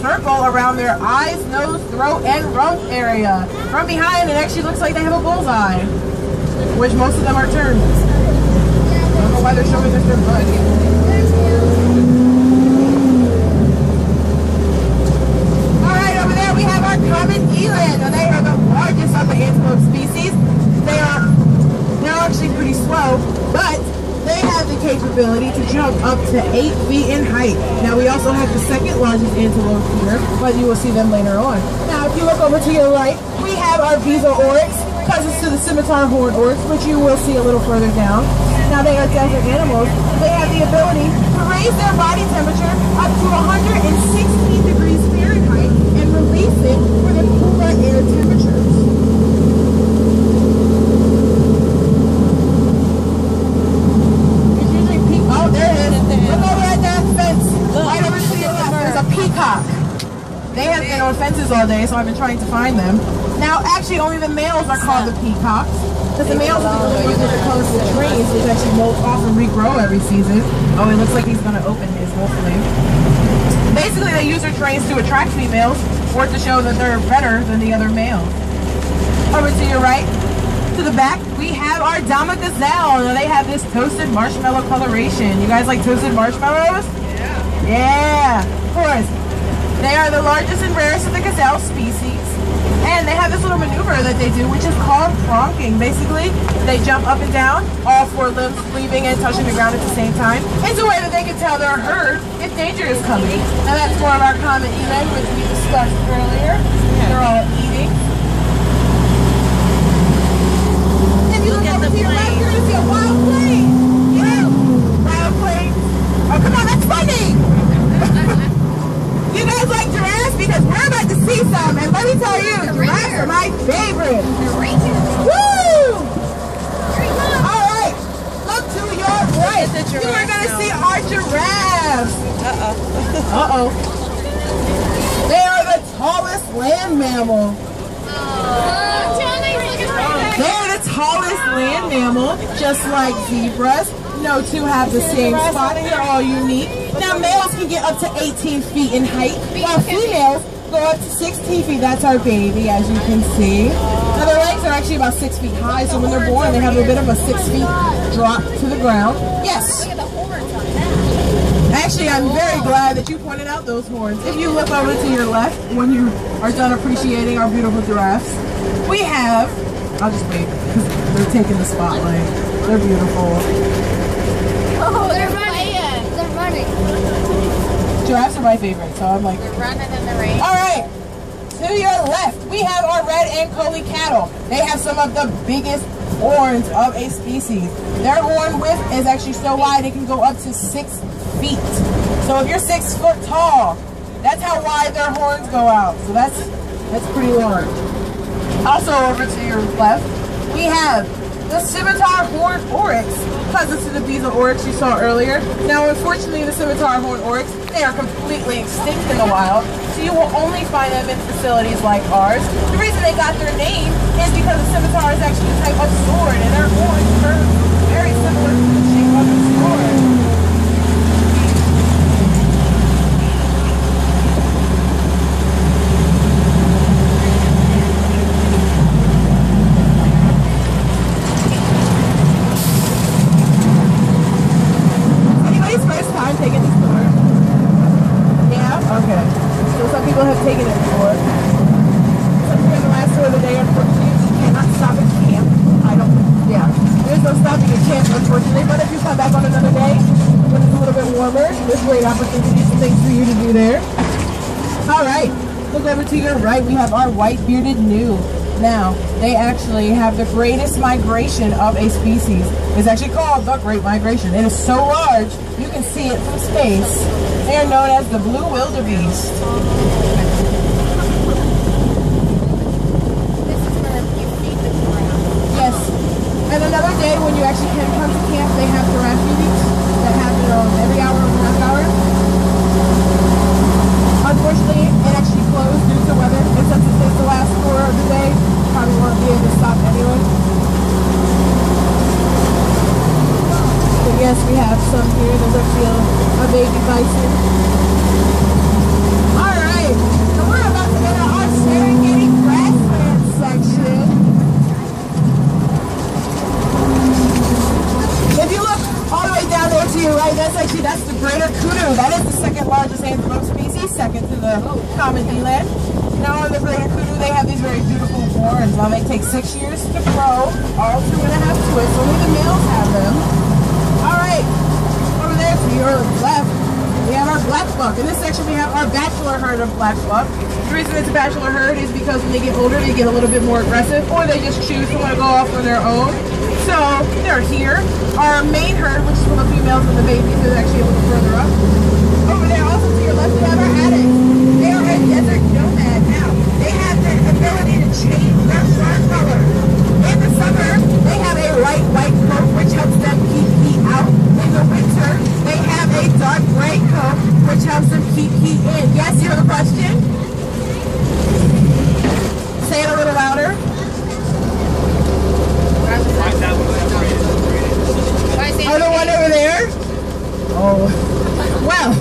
circle around their eyes, nose, throat, and rump area. From behind, it actually looks like they have a bullseye, which most of them are terns. I don't know why they're showing us their butt. Alright, over there we have our common eland. Now, they are the largest of the antelope species. They're actually pretty slow, but they have the capability to jump up to 8 feet in height. Now, we also have the second largest antelope here, but you will see them later on. Now, if you look over to your right, we have our Bezo oryx, cousins to the scimitar horned oryx, which you will see a little further down. Now, they are desert animals. They have the ability to raise their body temperature up to 116 degrees Fahrenheit and release it for the cooler air temperatures. Oh, there it is. Look over at that fence. Right over to your left. There's a peacock. They have been on fences all day, so I've been trying to find them. Now, actually, only the males are called the peacocks, because the males are the ones that are colorful trees, which actually molt off and regrow every season. Oh, it looks like he's going to open his, hopefully. Basically, they use their trains to attract females, or to show that they're better than the other males. Over to your right. To the back, we have our Dama gazelle. Now, they have this toasted marshmallow coloration. You guys like toasted marshmallows? Yeah. Yeah, of course. They are the largest and rarest of the gazelle species. And they have this little maneuver that they do, which is called pronking. Basically, they jump up and down, all four limbs leaving and touching the ground at the same time. It's a way that they can tell their herd if danger is coming. Now, that's more of our common eland, which we discussed earlier. They're all eating. You look over to your left, you're going to see a wild plane. Yeah. Wild plane. Oh, come on, that's funny. You guys like giraffes? Because we're about to see some. And let me tell you, giraffes are my favorite. Woo! All right. Look to your right. You are going to see our giraffes. Uh-oh. They are the tallest land mammal. They're the tallest land mammal, just like zebras. No two have the same spot. They're all unique. Now, males can get up to 18 feet in height, while females go up to 16 feet. That's our baby, as you can see. Now, their legs are actually about 6 feet high, so when they're born, they have a bit of a 6 feet drop to the ground. Yes. Actually, I'm very glad that you pointed out those horns. If you look over to your left, when you are done appreciating our beautiful giraffes, we have... I'll just wait, because they're taking the spotlight. They're beautiful. Oh, they're running. They're running. Giraffes are my favorite, so I'm like... They're running in the rain. Alright, to your left, we have our red Ankole cattle. They have some of the biggest horns of a species. Their horn width is actually so wide it can go up to 6 feet. So if you're 6 foot tall, that's how wide their horns go out. So that's pretty large. Also over to your left, we have the scimitar horned oryx, cousins to the Bezo oryx you saw earlier. Now, unfortunately, the scimitar horned oryx, they are completely extinct in the wild, so you will only find them in facilities like ours. The reason they got their name is because the scimitar is actually a type of sword, and their horns are very similar to the shape of a sword. Taken this before? Yeah? Okay. So some people have taken it before. Some people in the last tour of the day, unfortunately, you cannot stop at camp. There's no stopping at camp, unfortunately, but if you come back on another day, when it's a little bit warmer, there's great opportunities and things for you to do there. Alright, look over to your right, we have our white-bearded gnu. Now, they actually have the greatest migration of a species. It's actually called the Great Migration. It is so large, you can see it from space. They are known as the blue wildebeest. Yes. And another day when you actually can come to camp, they have giraffe meetings that happen every hour or half hour. Unfortunately, it actually closed due to weather, and since it's the last tour of the day, probably won't be able to stop anyway. But yes, we have some here. There's actually a baby bison. Alright, the common eland. Now on the greater kudu, they have these very beautiful horns. Now they take 6 years to grow, all 2.5 twists. Only the males have them. All right, over there to your left, we have our black buck. In this section, we have our bachelor herd of black buck. The reason it's a bachelor herd is because when they get older, they get a little bit more aggressive, or they just choose to want to go off on their own. So they're here. Our main herd, which is full of females and the babies, is actually a little further up. Over there, also to your left, we have our addicts. They are a desert nomad now. They have the ability to change their fur color. In the summer, they have a light white coat, which helps them keep heat out. In the winter, they have a dark gray coat, which helps them keep heat in. Yes, you have a question? Say it a little louder. Oh, the one over there? Oh, well,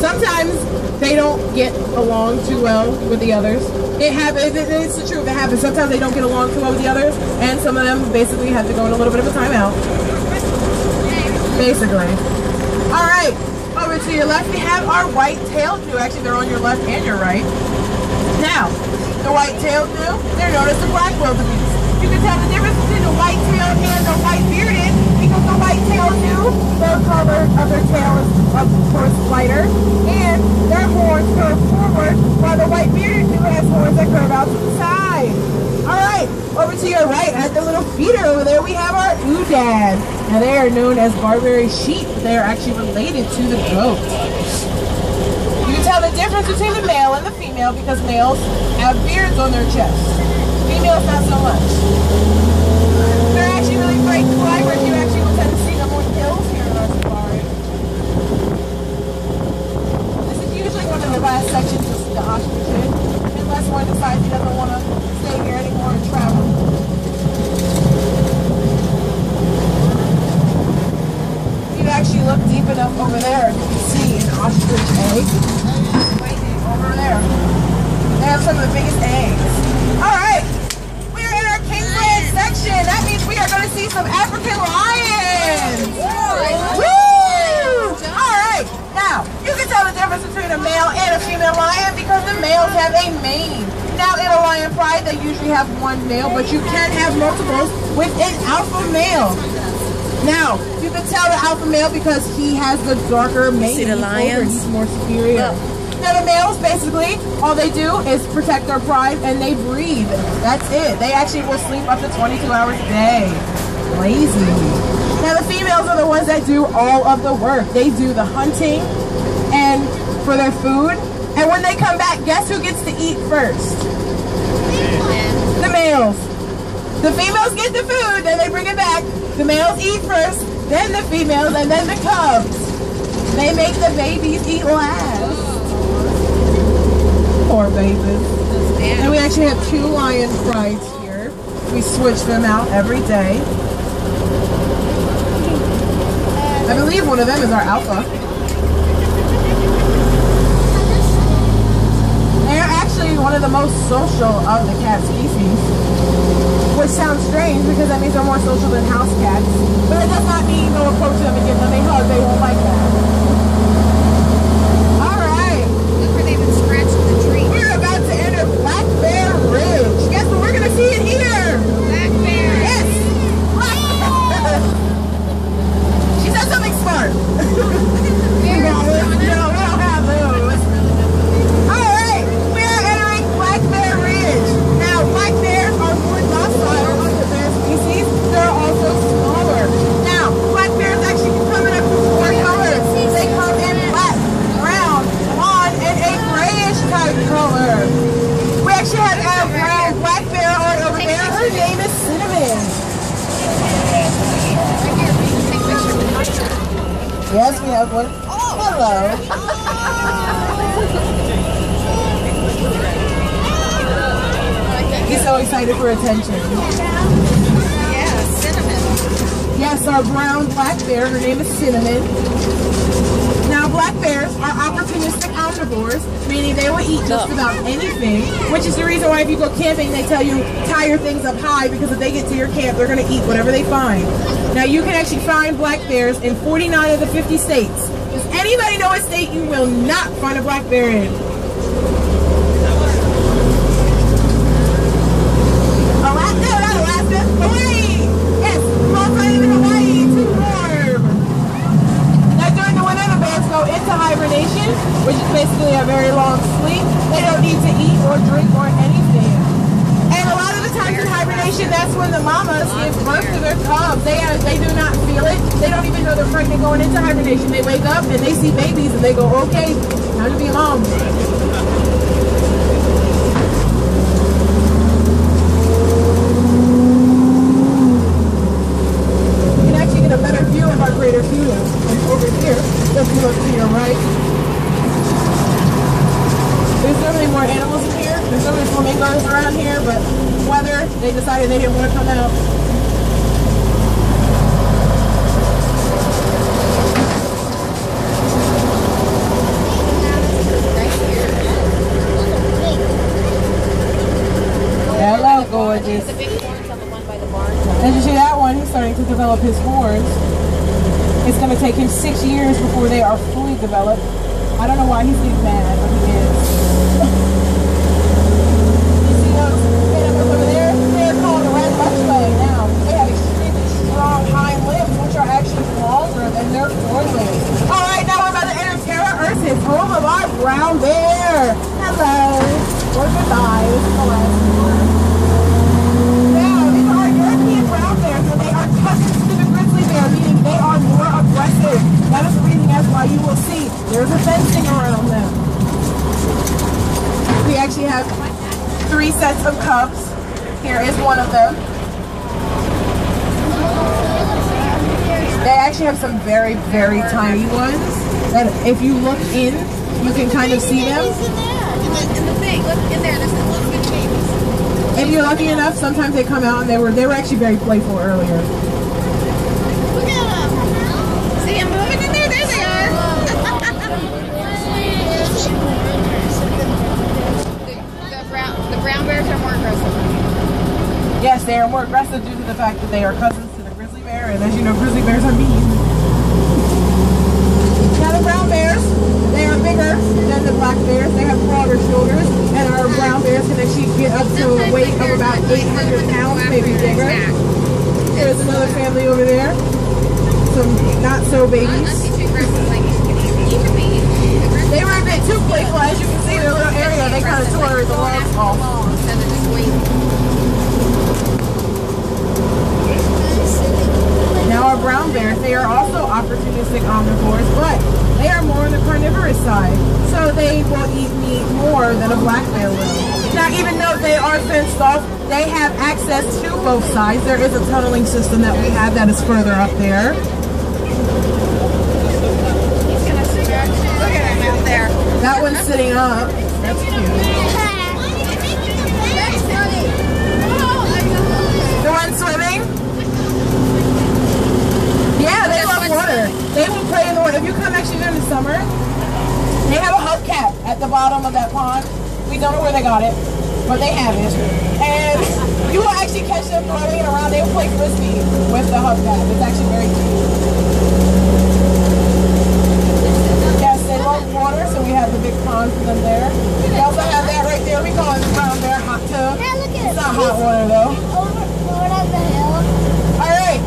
sometimes they don't get along too well with the others. It's the truth, it happens. Sometimes they don't get along too well with the others, and some of them basically have to go in a little bit of a timeout. Basically. All right, over to your left, we have our white-tailed gnu. Actually, they're on your left and your right. Now, the white-tailed gnu, they're known as the black wildebeest. You can tell the difference between the white-tailed and the white-bearded because the white-tailed gnu, the color of their tail is, of course, lighter, and their horns curve forward, while the white-bearded gnu has horns that curve out to the side. All right, over to your right, at the little feeder over there, we have our oodad. Now, they are known as Barbary sheep. They are actually related to the goat. You can tell the difference between the male and the female because males have beards on their chest. Females, not so much. They're actually really great climbers. You actually will tend to see them on hills here in our safari. This is usually one of the last sections of the ostrich head, unless one decides he doesn't want to stay here anymore and travel. If you actually look deep enough over there, you can see an ostrich egg. Over there. They have some of the biggest eggs. All right. Section. That means we are going to see some African lions. Woo! All right. Now, you can tell the difference between a male and a female lion because the males have a mane. Now, in a lion pride, they usually have one male, but you can have multiples with an alpha male. Now, you can tell the alpha male because he has the darker mane. See the lions? He's more superior. Now the males, basically, all they do is protect their pride and they breed. That's it. They actually will sleep up to 22 hours a day. Lazy. Now the females are the ones that do all of the work. They do the hunting and for their food. And when they come back, guess who gets to eat first? The males. The females get the food, then they bring it back. The males eat first, then the females, and then the cubs. They make the babies eat last. Poor babies. And we actually have 2 lion prides here. We switch them out every day. I believe one of them is our alpha. They're actually one of the most social of the cat species. Which sounds strange because that means they're more social than house cats. But it does not mean go approach them and give them a hug. They won't like that. Black Bear Ridge. Guess what? We're going to see it here. Black Bear. Yes. She said something smart. No, we don't have those. All right. We are entering Black Bear Ridge. Now, black bears are more docile of the bear species. They're also smaller. Now, black bears actually can come in up to 4 colors. They come in black, brown, blonde, and a grayish type color. We actually have a brown black bear on over there. Her name is Cinnamon. Yes, we have one. Oh, hello. He's so excited for attention. Yeah, Cinnamon. Yes, our brown black bear. Her name is Cinnamon. Now, black bears are opportunistic omnivores, meaning they will eat just about anything, which is the reason why if you go camping, they tell you tie your things up high because if they get to your camp, they're going to eat whatever they find. Now, you can actually find black bears in 49 of the 50 states. Does anybody know a state you will not find a black bear in? Alaska? No, not Alaska. Hawaii! Yes, we'll all find them in Hawaii. Too warm. Now during the winter, the bears go into hibernation, which is basically a very long sleep. They don't need to eat or drink or anything. And a lot of the times in hibernation, that's when the mamas give birth to their cubs. They do not feel it. They don't even know they're pregnant going into hibernation. They wake up and they see babies and they go, okay, time to be a mom. You can actually get a better view of our greater Puna over here if you look to your right. There's definitely more animals in here. There's so many flamingos around here, but weather, they decided they didn't want to come out. Hello, gorgeous. The big horns on the one by the barn. As you see that one, he's starting to develop his horns. It's going to take him 6 years before they are fully developed. I don't know why he's getting mad, but he is. You see those animals over there? They're called a red bushway now. They have extremely strong hind limbs, which are actually longer than their fore limbs. All right, now we're about to enter Terra Ursus, home of our brown bear. Hello. Or goodbye. This is the last one. Now, these are European brown bears, and they are cousins to the grizzly bear, meaning they are more aggressive. That is the reason as why you will see there's a fencing around them. We actually have 3 sets of cubs. Here is one of them. They actually have some very, very tiny ones that if you look in, you can kind of see them. In the thing, look in there, there's the little bit babies. If you're lucky enough, sometimes they come out and they were actually very playful earlier. Look at them. See them moving in there? There they are. the brown bears are more aggressive. Yes, they are more aggressive due to the fact that they are cousins to the grizzly bear, and as you know, grizzly bears are mean. Now the brown bears, they are bigger than the black bears. They have broader shoulders, and our brown bears can actually get up to a weight of about 800 pounds, maybe bigger. There's another family over there. Some not so babies. They were a bit too playful, as you can see in their little area. They kind of tore the logs off. Now our brown bears, they are also opportunistic omnivores, but they are more on the carnivorous side. So they will eat meat more than a black bear will. Now even though they are fenced off, they have access to both sides. There is a tunneling system that we have that is further up there. Look at him out there. That one's sitting up. That's cute. The one swimming? Yeah, they love water. They will play in the water. If you come actually during the summer, they have a hubcap at the bottom of that pond. We don't know where they got it, but they have it. And you will actually catch them running around. They will play frisbee with the hubcap. It's actually very cute. Yes, they love water, so we have the big pond for them there. We also have that right there. We call it the brown bear hot tub. It's not hot water though. All right.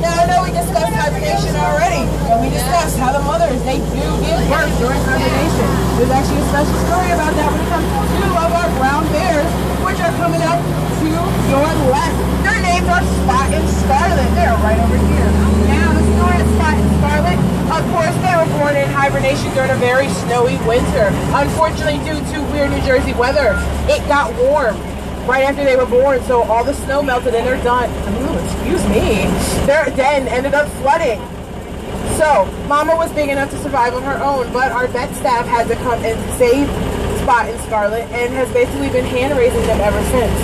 Now I know we discussed hibernation already, and we discussed how the mothers, they do give birth during hibernation. There's actually a special story about that when it comes to 2 of our brown bears, which are coming up to your left. Their names are Spot and Scarlet. They're right over here. Now the story of Spot and Scarlet, of course, they were born in hibernation during a very snowy winter. Unfortunately, due to weird New Jersey weather, it got warm right after they were born, so all the snow melted and they're done. Ooh, excuse me. Their den ended up flooding. So, Mama was big enough to survive on her own, but our vet staff had to come and save Spot and Scarlet and has basically been hand-raising them ever since.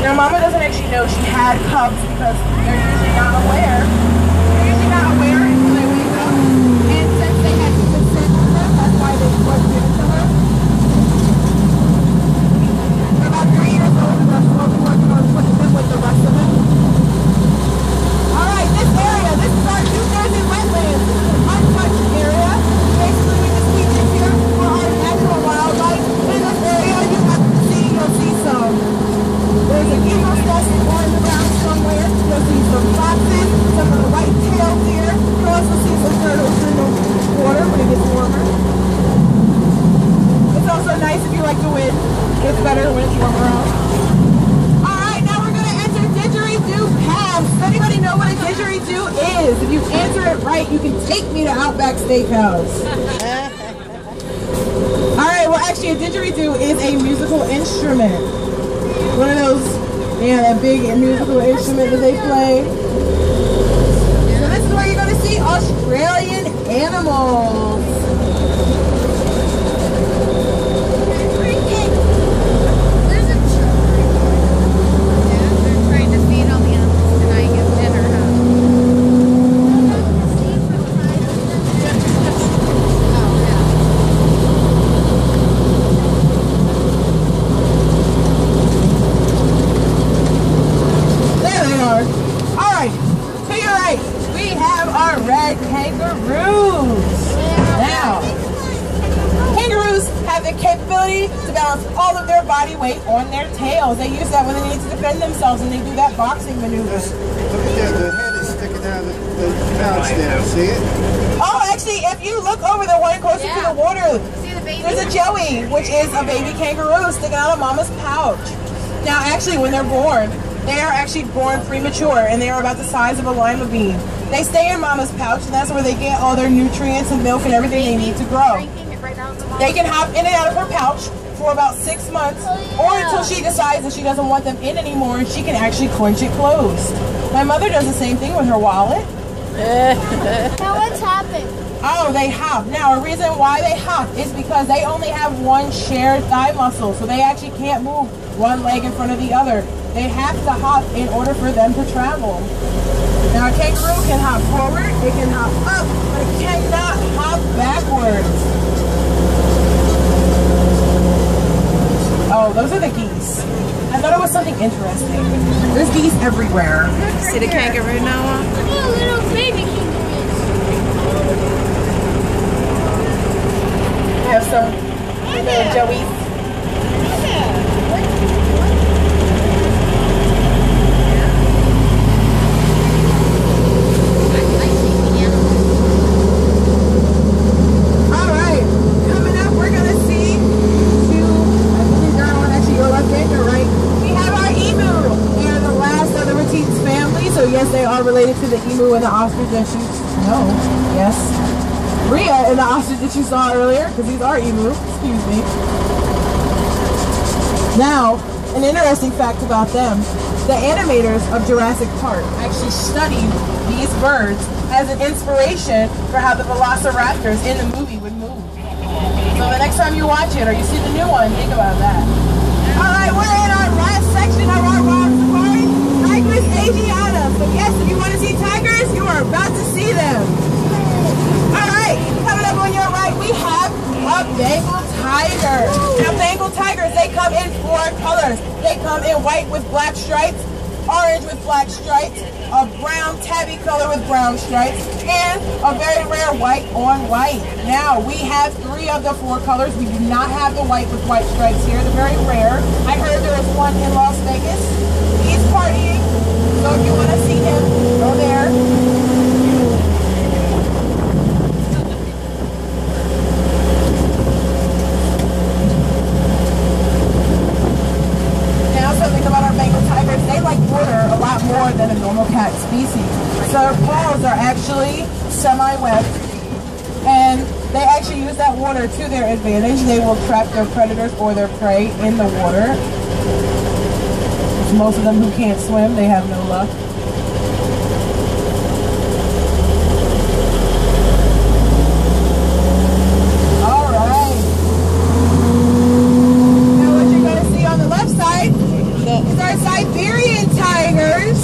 Now, Mama doesn't actually know she had cubs because they're usually not aware. They're usually not aware until they wake up. And since they had to consent to them, that's why they was given to her. They're about 3 years old and we're slowly working on putting them with the rest of them. Alright, this area, this is our New Jersey wetlands. This is an untouched area. nice if you like to win. It's better when it's warmer out. Alright, now we're going to enter didgeridoo paths. Does anybody know what a didgeridoo is? If you answer it right, you can take me to Outback Steakhouse. Alright, well actually a didgeridoo is a musical instrument. One of those, yeah, that big musical instrument that they play. So this is where you're going to see Australian animals. On their tails. They use that when they need to defend themselves and they do that boxing maneuver. Look at that, the head is sticking out of the pouch there, see it? Oh, actually, if you look over the one closer to the water, there's a joey, which is a baby kangaroo sticking out of mama's pouch. Now, actually, when they're born, they are actually born premature and they are about the size of a lima bean. They stay in mama's pouch and that's where they get all their nutrients and milk and everything they need to grow. They can hop in and out of her pouch for about 6 months, or until she decides that she doesn't want them in anymore and she can actually clench it closed. My mother does the same thing with her wallet. Now what's happened? Oh, they hop. Now, a reason why they hop is because they only have one shared thigh muscle, so they actually can't move one leg in front of the other. They have to hop in order for them to travel. Now, a kangaroo can hop forward, it can hop up, but it cannot hop backwards. Oh, those are the geese. I thought it was something interesting. There's geese everywhere. See the kangaroo, Noah? Oh, little baby kangaroos. We have some little joeys. Yes, they are related to the emu and the ostrich that you know. Yes. Rhea and the ostrich that you saw earlier, because these are emu. Excuse me. Now, an interesting fact about them. The animators of Jurassic Park actually studied these birds as an inspiration for how the velociraptors in the movie would move. So the next time you watch it or you see the new one, think about that. Alright, we're in our last section of our wild safari. Tigris Asiana. So yes, if you want to see tigers, you are about to see them. Alright, coming up on your right, we have a Bengal tiger. Now Bengal tigers, they come in 4 colors. They come in white with black stripes, orange with black stripes, a brown tabby color with brown stripes, and a very rare white on white. Now, we have 3 of the 4 colors. We do not have the white with white stripes here. They're very rare. I heard there is one in Las Vegas. He's partying, so if you want to see him, go there. Something about our Bengal tigers, they like water a lot more than a normal cat species. So their paws are actually semi-wet, and they actually use that water to their advantage. They will trap their predators or their prey in the water. Most of them who can't swim, they have no luck. Is our Siberian tigers.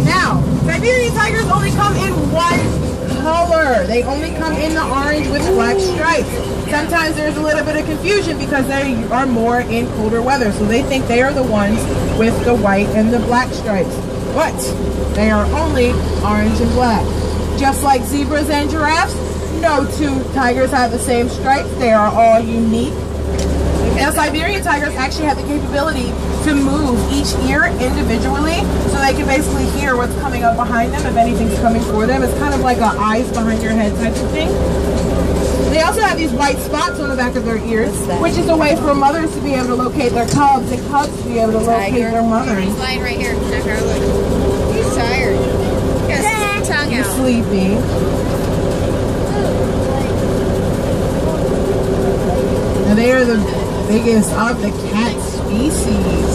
Now, Siberian tigers only come in 1 color. They only come in the orange with black stripes. Sometimes there's a little bit of confusion because they are more in colder weather. So they think they are the ones with the white and the black stripes. But they are only orange and black. Just like zebras and giraffes, no 2 tigers have the same stripes. They are all unique. And Siberian tigers actually have the capability to move each ear individually, so they can basically hear what's coming up behind them if anything's coming for them. It's kind of like a eyes behind your head type of thing. They also have these white spots on the back of their ears, which is a way for mothers to be able to locate their cubs and cubs to be able to locate their mothers. He's lying right here. Tucker, look. He's tired. He has his tongue He's out. sleepy. Now they are the biggest of the cat species.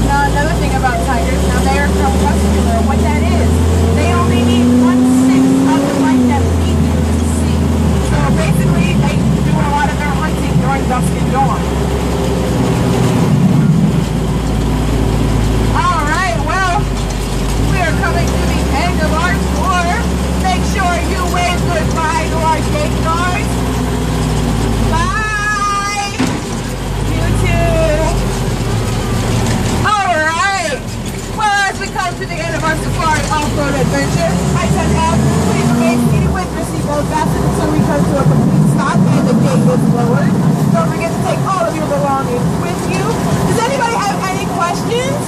Now another thing about tigers, now they are crepuscular. What that is, they only need 1/6 of the light that we do to see. So basically, they do a lot of their hunting during dusk and dawn. All right, well, we are coming to the end of our tour. Make sure you wave goodbye to our gate guards. Bye. You too. All right. Well, as we come to the end of our safari off-road adventure, I said, please remain seated with your seatbelt fastened until we come to a complete stop and the gate is lowered. Don't forget to take all of your belongings with you. Does anybody have any questions?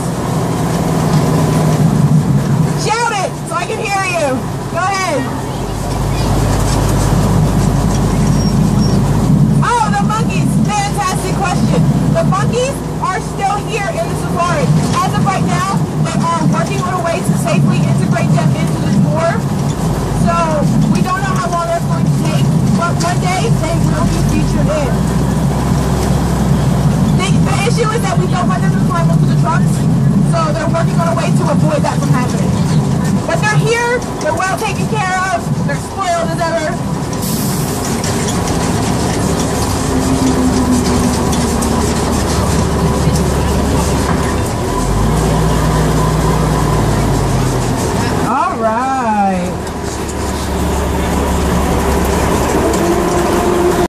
Shout it so I can hear you. Go ahead. Oh, the monkeys. Fantastic question. The monkeys are still here in the safari. As of right now, they are working on a way to safely integrate them into the tour. So we don't know how long that's going to take, but one day they will be featured in. The issue is that we don't want them to climb onto the trucks, so they're working on a way to avoid that from happening. But they're here, they're well taken care of, they're spoiled as ever,